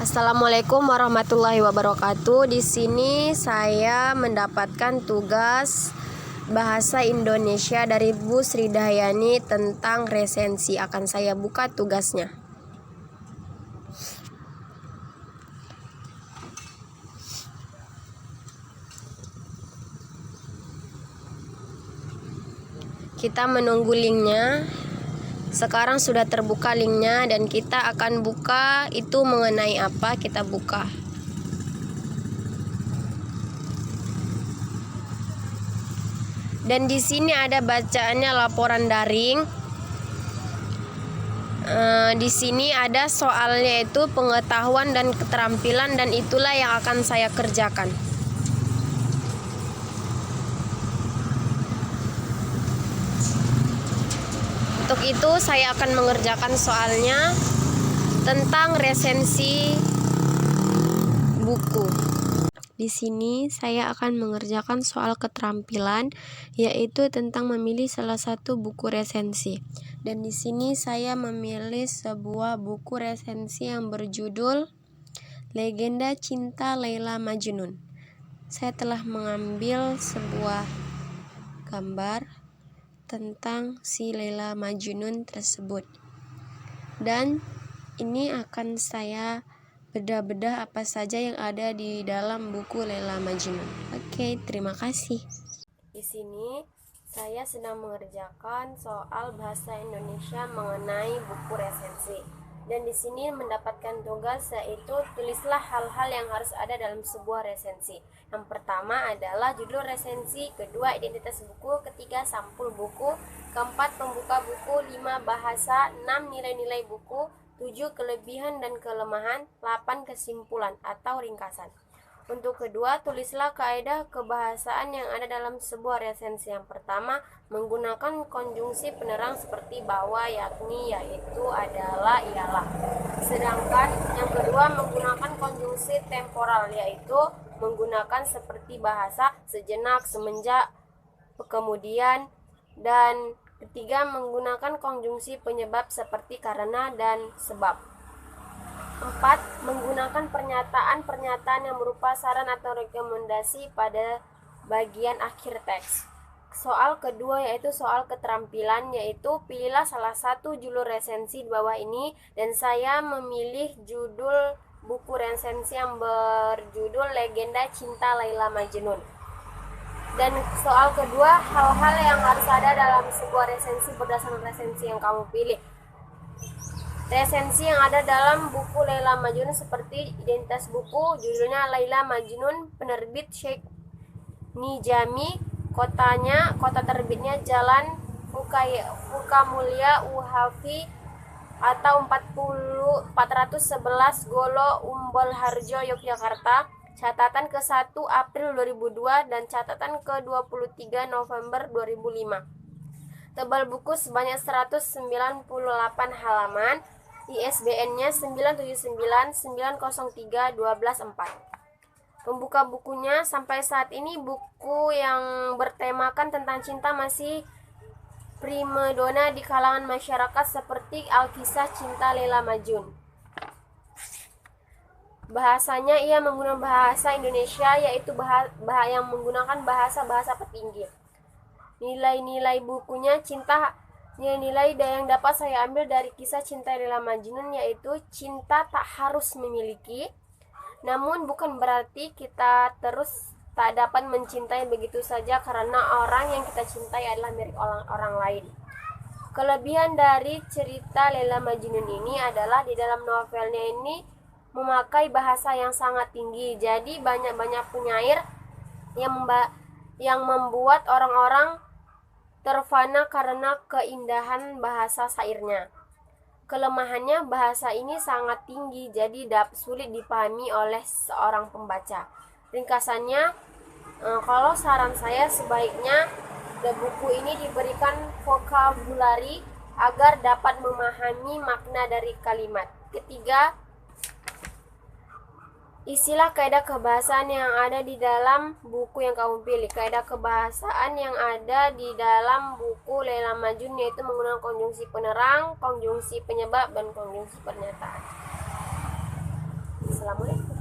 Assalamualaikum warahmatullahi wabarakatuh. Di sini saya mendapatkan tugas bahasa Indonesia dari Bu Sri Dayani tentang resensi. Akan saya buka tugasnya. Kita menunggu linknya. Sekarang sudah terbuka linknya dan kita akan buka itu mengenai apa, kita buka. Dan di sini ada bacaannya laporan daring. Di sini ada soalnya itu pengetahuan dan keterampilan, dan itulah yang akan saya kerjakan. Untuk itu saya akan mengerjakan soalnya tentang resensi buku. Di sini saya akan mengerjakan soal keterampilan, yaitu tentang memilih salah satu buku resensi. Dan di sini saya memilih sebuah buku resensi yang berjudul Legenda Cinta Laila Majnun. Saya telah mengambil sebuah gambar tentang si Laila Majnun tersebut. Dan ini akan saya bedah-bedah apa saja yang ada di dalam buku Laila Majnun. Oke, terima kasih. Di sini saya sedang mengerjakan soal bahasa Indonesia mengenai buku resensi. Dan di sini mendapatkan tugas yaitu tulislah hal-hal yang harus ada dalam sebuah resensi. Yang pertama adalah judul resensi, kedua identitas buku, ketiga sampul buku, keempat pembuka buku, 5 bahasa, 6 nilai-nilai buku, 7 kelebihan dan kelemahan, 8 kesimpulan atau ringkasan. Untuk kedua, tulislah kaidah kebahasaan yang ada dalam sebuah resensi. Yang pertama, menggunakan konjungsi penerang seperti bahwa, yakni, yaitu, adalah, ialah. Sedangkan yang kedua, menggunakan konjungsi temporal, yaitu menggunakan seperti bahasa, sejenak, semenjak, kemudian, dan ketiga, menggunakan konjungsi penyebab seperti karena dan sebab. 4. Menggunakan pernyataan-pernyataan yang berupa saran atau rekomendasi pada bagian akhir teks. Soal kedua yaitu soal keterampilan, yaitu pilihlah salah satu judul resensi di bawah ini, dan saya memilih judul buku resensi yang berjudul Legenda Cinta Laila Majnun. Dan soal kedua, hal-hal yang harus ada dalam sebuah resensi berdasarkan resensi yang kamu pilih. Resensi yang ada dalam buku Laila Majnun seperti identitas buku, judulnya Laila Majnun, penerbit Syekh Nijami, kota terbitnya Jalan Fukamulya Uhafi atau 411 Golo Umbol Harjo, Yogyakarta, catatan ke-1 April 2002 dan catatan ke-23 November 2005. Tebal buku sebanyak 198 halaman, ISBN-nya 979903214. Pembuka bukunya sampai saat ini buku yang bertemakan tentang cinta masih primadona di kalangan masyarakat seperti Alkisah Cinta Laila Majnun. Bahasanya ia menggunakan bahasa Indonesia, yaitu yang menggunakan bahasa petinggi. Nilai-nilai bukunya nilai yang dapat saya ambil dari kisah cinta Laila Majnun yaitu cinta tak harus memiliki, namun bukan berarti kita terus tak dapat mencintai begitu saja karena orang yang kita cintai adalah milik orang lain. Kelebihan dari cerita Laila Majnun ini adalah di dalam novelnya ini memakai bahasa yang sangat tinggi, jadi banyak penyair yang membuat orang-orang terfana karena keindahan bahasa syairnya. Kelemahannya, bahasa ini sangat tinggi, jadi sulit dipahami oleh seorang pembaca. Ringkasannya, kalau saran saya sebaiknya buku ini diberikan vokabulari agar dapat memahami makna dari kalimat. Ketiga, isilah kaidah kebahasaan yang ada di dalam buku yang kamu pilih. Kaidah kebahasaan yang ada di dalam buku Laila Majnun yaitu menggunakan konjungsi penerang, konjungsi penyebab, dan konjungsi pernyataan. Assalamualaikum.